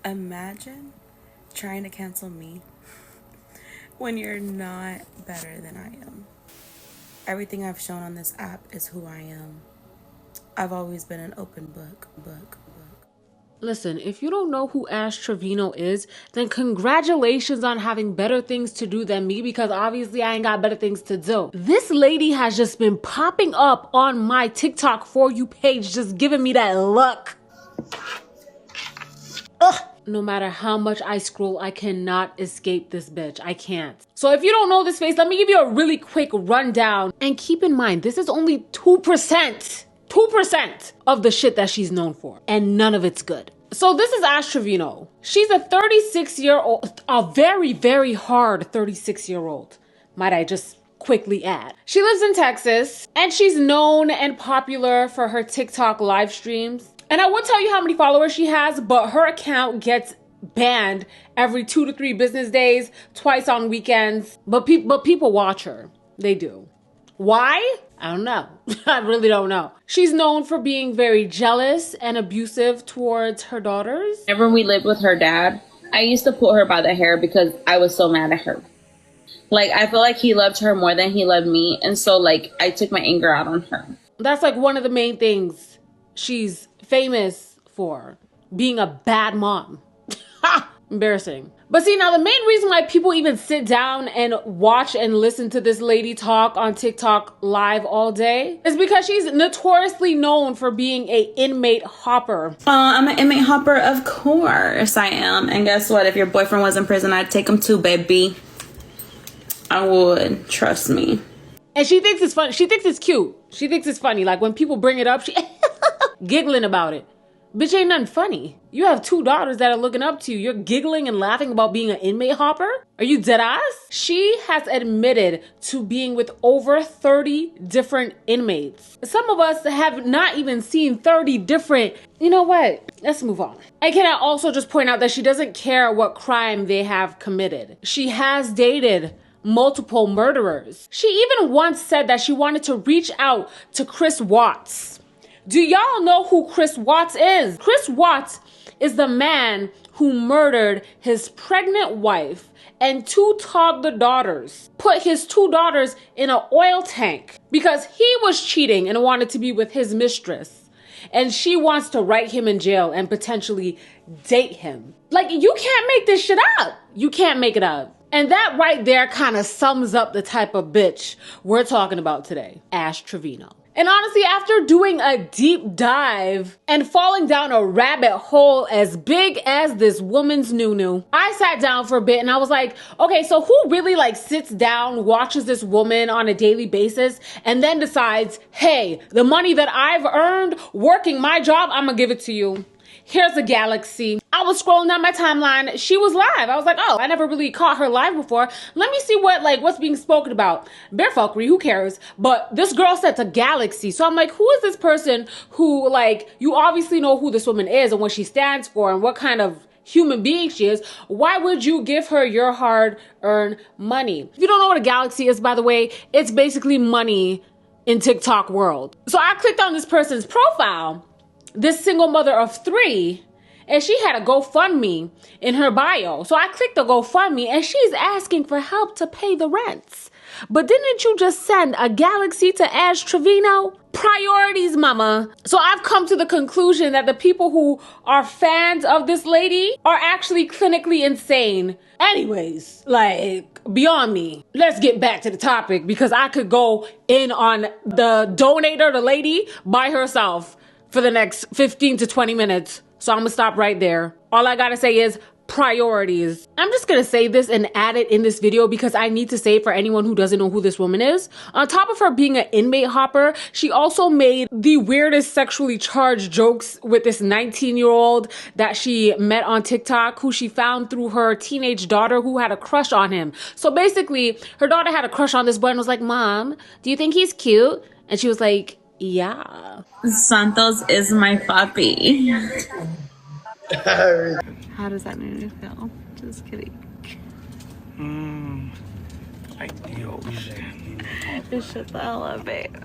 Imagine trying to cancel me when you're not better than I am. Everything I've shown on this app is who I am. I've always been an open book. Listen, if you don't know who Ash Trevino is, then congratulations on having better things to do than me, because obviously I ain't got better things to do. This lady has just been popping up on my TikTok For You page, just giving me that look. Ugh. No matter how much I scroll, I cannot escape this bitch. I can't. So if you don't know this face, let me give you a really quick rundown. And keep in mind, this is only 2% of the shit that she's known for. And none of it's good. So this is Ash Trevino. She's a 36-year-old, a very, very hard 36-year-old. Might I just quickly add. She lives in Texas, and she's known and popular for her TikTok live streams. And I won't tell you how many followers she has, but her account gets banned every 2 to 3 business days, twice on weekends. But people watch her. They do. Why? I don't know. I really don't know. She's known for being very jealous and abusive towards her daughters. Whenever we lived with her dad, I used to pull her by the hair because I was so mad at her. Like, I feel like he loved her more than he loved me. And so, like, I took my anger out on her. That's like one of the main things she's famous for, being a bad mom. Ha! Embarrassing. But see, now the main reason why people even sit down and watch and listen to this lady talk on TikTok live all day is because she's notoriously known for being a inmate hopper. I'm an inmate hopper, of course I am. And guess what? If your boyfriend was in prison, I'd take him too, baby. I would. Trust me. And she thinks it's fun. She thinks it's cute. She thinks it's funny. Like when people bring it up, she giggling about it. Bitch, ain't nothing funny. You have 2 daughters that are looking up to you. You're giggling and laughing about being an inmate hopper? Are you dead ass? She has admitted to being with over 30 different inmates. Some of us have not even seen 30 different. You know what? Let's move on. And can I also just point out that she doesn't care what crime they have committed. She has dated multiple murderers. She even once said that she wanted to reach out to Chris Watts. Do y'all know who Chris Watts is? Chris Watts is the man who murdered his pregnant wife and 2 toddler daughters. Put his 2 daughters in an oil tank because he was cheating and wanted to be with his mistress. And she wants to write him in jail and potentially date him. Like, you can't make this shit up. You can't make it up. And that right there kind of sums up the type of bitch we're talking about today. Ash Trevino. And honestly, after doing a deep dive and falling down a rabbit hole as big as this woman's noo-noo, I sat down for a bit and I was like, okay, so who really like sits down, watches this woman on a daily basis and then decides, hey, the money that I've earned working my job, I'm gonna give it to you. Here's a galaxy. I was scrolling down my timeline. She was live. I was like, oh, I never really caught her live before. Let me see what's being spoken about. Bear fuckery, who cares? But this girl said a galaxy. So I'm like, who is this person who, like, you obviously know who this woman is and what she stands for and what kind of human being she is. Why would you give her your hard-earned money? If you don't know what a galaxy is, by the way, it's basically money in TikTok world. So I clicked on this person's profile, this single mother of 3, and she had a GoFundMe in her bio. So I clicked the GoFundMe and she's asking for help to pay the rents. But didn't you just send a galaxy to Ash Trevino? Priorities, mama. So I've come to the conclusion that the people who are fans of this lady are actually clinically insane. Anyways, like, beyond me. Let's get back to the topic because I could go in on the donator, the lady, by herself for the next 15 to 20 minutes. So I'm gonna stop right there. All I gotta say is priorities. I'm just gonna say this and add it in this video because I need to say it for anyone who doesn't know who this woman is. On top of her being an inmate hopper, she also made the weirdest sexually charged jokes with this 19-year-old that she met on TikTok, who she found through her teenage daughter who had a crush on him. So basically, her daughter had a crush on this boy and was like, Mom, do you think he's cute? And she was like, yeah. Santos is my papi. How does that make me feel? Just kidding. Like the ocean. Just shut the hell up, babe.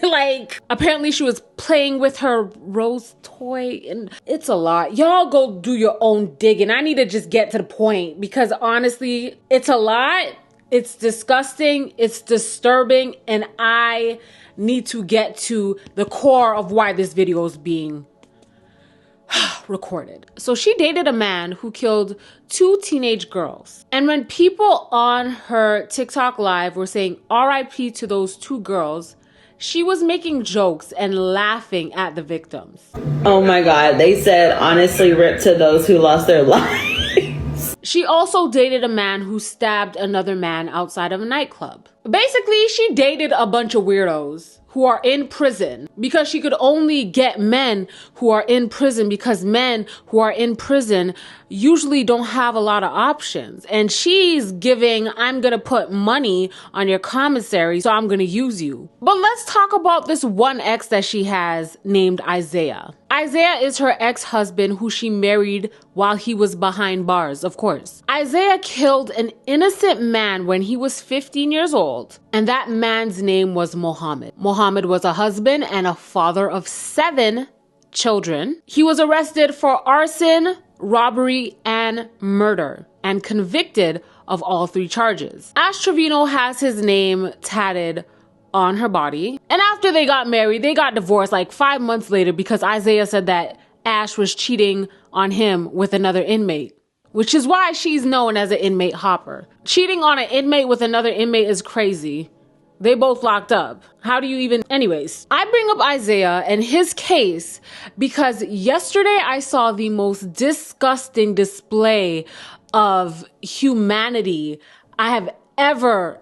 Like, apparently she was playing with her rose toy, and it's a lot. Y'all go do your own digging. I need to just get to the point because honestly, it's a lot. It's disgusting. It's disturbing. And I need to get to the core of why this video is being recorded. So she dated a man who killed 2 teenage girls. And when people on her TikTok live were saying RIP to those 2 girls, she was making jokes and laughing at the victims. Oh my God. They said, honestly, rip to those who lost their lives. She also dated a man who stabbed another man outside of a nightclub. Basically, she dated a bunch of weirdos who are in prison because she could only get men who are in prison because men who are in prison usually don't have a lot of options. And she's giving, I'm gonna put money on your commissary, so I'm gonna use you. But let's talk about this one ex that she has named Isaiah. Isaiah is her ex-husband who she married while he was behind bars, of course. Isaiah killed an innocent man when he was 15 years old, and that man's name was Mohammed. Mohammed was a husband and a father of 7 children. He was arrested for arson, robbery, and murder, and convicted of all 3 charges. Ash Trevino has his name tatted on her body. And after they got married, they got divorced like 5 months later because Isaiah said that Ash was cheating on him with another inmate, which is why she's known as an inmate hopper. Cheating on an inmate with another inmate is crazy. They both locked up. How do you even... Anyways, I bring up Isaiah and his case because yesterday I saw the most disgusting display of humanity I have ever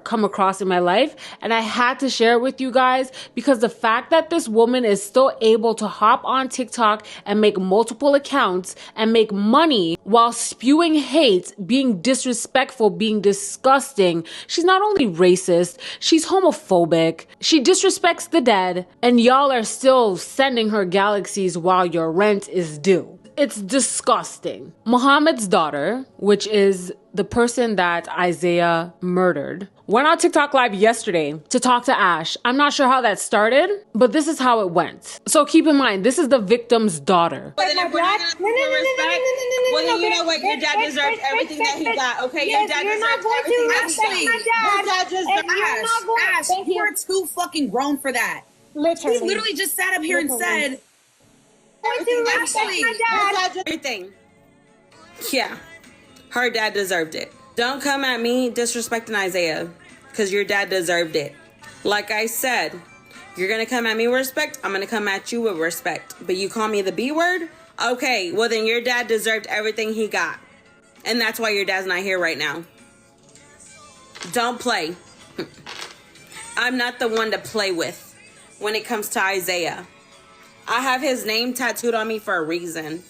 come across in my life, and I had to share it with you guys because the fact that this woman is still able to hop on TikTok and make multiple accounts and make money while spewing hate, being disrespectful, being disgusting. She's not only racist, she's homophobic, she disrespects the dead, and y'all are still sending her galaxies while your rent is due. It's disgusting. Muhammad's daughter, which is the person that Isaiah murdered, went on TikTok live yesterday to talk to Ash. I'm not sure how that started, but this is how it went. So keep in mind, this is the victim's daughter. But then if we're not gonna put respect, well then you know what? Your dad deserves everything that he got, okay? Your dad deserves everything that he got. Your dad deserves Ash, you are too fucking grown for that. Literally. He literally just sat up here and said, everything. Yeah. Her dad deserved it. Don't come at me disrespecting Isaiah, because your dad deserved it. Like I said, you're going to come at me with respect, I'm going to come at you with respect. But you call me the B word? Okay, well then your dad deserved everything he got. And that's why your dad's not here right now. Don't play. I'm not the one to play with when it comes to Isaiah. I have his name tattooed on me for a reason.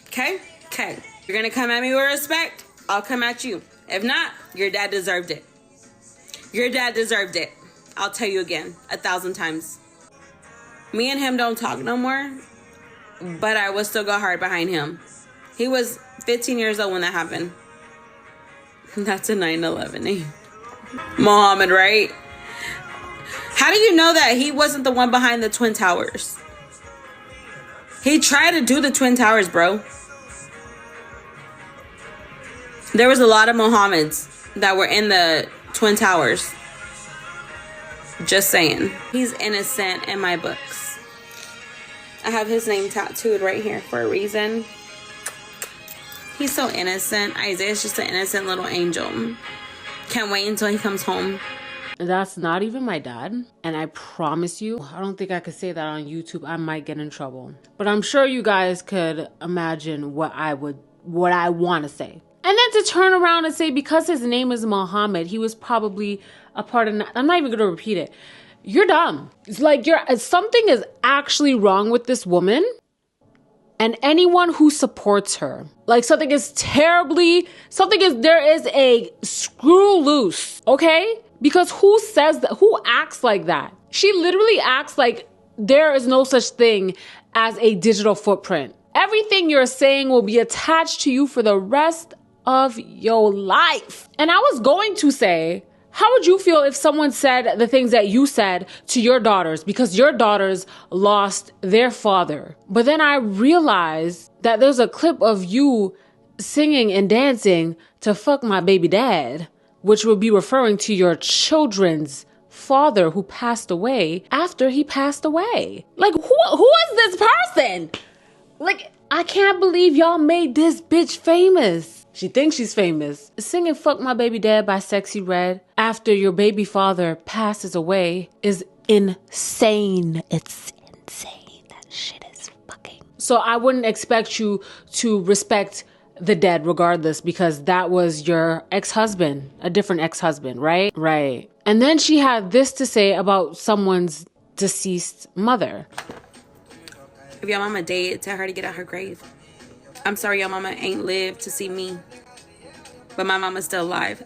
Okay? Okay. You're gonna come at me with respect, I'll come at you. If not, your dad deserved it. Your dad deserved it. I'll tell you again, 1,000 times. Me and him don't talk no more, but I will still go hard behind him. He was 15 years old when that happened. That's a 9/11 name. Mohammed, right? How do you know that he wasn't the one behind the Twin Towers? He tried to do the Twin Towers, bro. There was a lot of Mohammeds that were in the Twin Towers. Just saying. He's innocent in my books. I have his name tattooed right here for a reason. He's so innocent. Isaiah's just an innocent little angel. Can't wait until he comes home. That's not even my dad. And I promise you, I don't think I could say that on YouTube. I might get in trouble. But I'm sure you guys could imagine what I want to say. And then to turn around and say, because his name is Muhammad, he was probably a part of... I'm not even going to repeat it. You're dumb. It's like something is actually wrong with this woman and anyone who supports her. Like there is a screw loose, okay? Because who says that? Who acts like that? She literally acts like there is no such thing as a digital footprint. Everything you're saying will be attached to you for the rest of your life. And I was going to say, how would you feel if someone said the things that you said to your daughters because your daughters lost their father? But then I realized that there's a clip of you singing and dancing to Fuck My Baby Dad, which would be referring to your children's father who passed away after he passed away. Like, who is this person? Like, I can't believe y'all made this bitch famous. She thinks she's famous. Singing Fuck My Baby Dad by Sexy Red after your baby father passes away is insane. It's insane. That shit is fucking. So I wouldn't expect you to respect the dead regardless, because that was your ex-husband, a different ex-husband, right? Right. And then she had this to say about someone's deceased mother. If your mama dead, tell her to get out her grave. I'm sorry your mama ain't lived to see me, but my mama's still alive.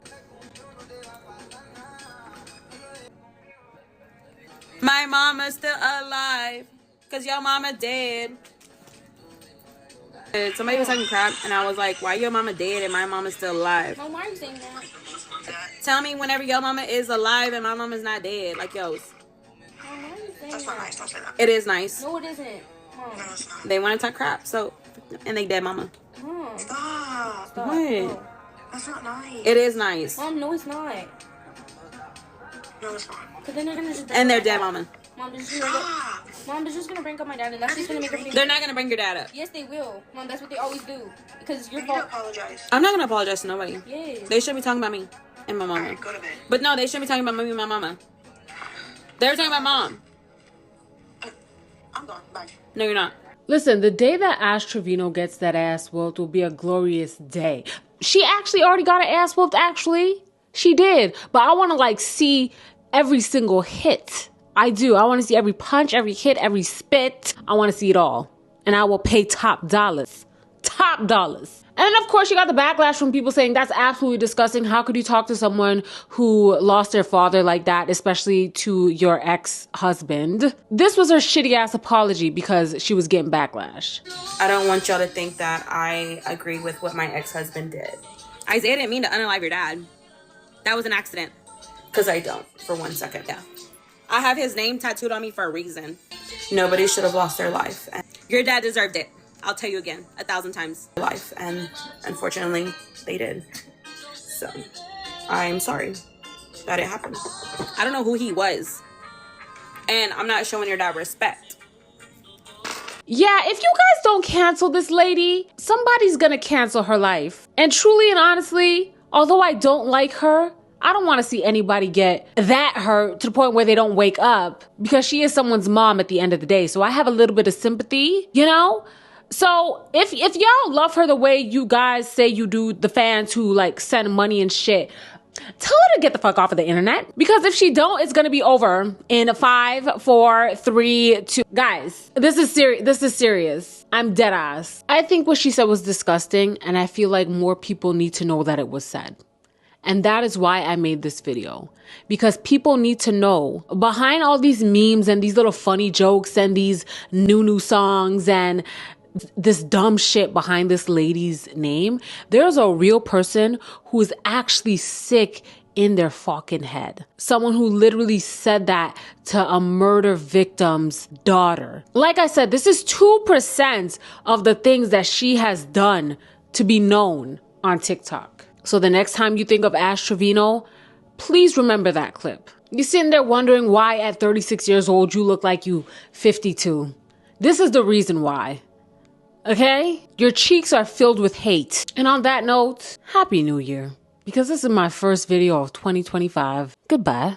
My mama's still alive, cause your mama dead. Somebody was talking crap, and I was like, why your mama dead and my mama's still alive? No, why are you saying that? Tell me whenever your mama is alive and my mama's not dead, like yours. Why are you saying That's not that? nice, don't say that. It is nice. No, it isn't. Mom. No, it's not. They want to talk crap, so, and they dead mama. Mom. Stop. Stop. What? No. That's not nice. It is nice. Mom, no, it's not. No, it's not. Cause then they're gonna just. And they're bring dead up my mama. dad. Mom, they're just gonna. Stop. Mom, they're just gonna bring up my dad, and that's just gonna make everything. They're not going to bring your dad up. Yes, they will. Mom, that's what they always do. Because it's You your need to fault. apologize. I'm not going to apologize to nobody. Yes. They should be talking about me and my mama. Alright, go to bed. But no, they shouldn't be talking about me and my mama. They're talking about mom. I'm gone. Bye. No, you're not. Listen, the day that Ash Trevino gets that ass whooped will be a glorious day. She actually already got an ass whooped, actually. She did. But I want to, like, see every single hit. I do. I want to see every punch, every hit, every spit. I want to see it all. And I will pay top dollars. Top dollars. And then, of course, you got the backlash from people saying that's absolutely disgusting. How could you talk to someone who lost their father like that, especially to your ex-husband? This was her shitty-ass apology because she was getting backlash. I don't want y'all to think that I agree with what my ex-husband did. Isaiah didn't mean to unalive your dad. That was an accident. Because I don't, for 1 second, yeah. I have his name tattooed on me for a reason. Nobody should have lost their life. And your dad deserved it. I'll tell you again, 1,000 times. Life, and unfortunately, they did. So, I'm sorry that it happened. I don't know who he was. And I'm not showing your dad respect. Yeah, if you guys don't cancel this lady, somebody's gonna cancel her life. And truly and honestly, although I don't like her, I don't want to see anybody get that hurt to the point where they don't wake up, because she is someone's mom at the end of the day. So I have a little bit of sympathy, you know? So if y'all love her the way you guys say you do, the fans who like send money and shit, tell her to get the fuck off of the internet. Because if she don't, it's gonna be over in 5, 4, 3, 2. Guys, this is serious. I'm dead ass. I think what she said was disgusting, and I feel like more people need to know that it was said. And that is why I made this video. Because people need to know, behind all these memes and these little funny jokes and these new songs and this dumb shit behind this lady's name, there's a real person who's actually sick in their fucking head. Someone who literally said that to a murder victim's daughter. Like I said, this is 2% of the things that she has done to be known on TikTok. So the next time you think of Ash Trevino, please remember that clip. You're sitting there wondering why at 36 years old you look like you 52. This is the reason why. Okay? Your cheeks are filled with hate. And on that note, Happy New Year. Because this is my first video of 2025. Goodbye.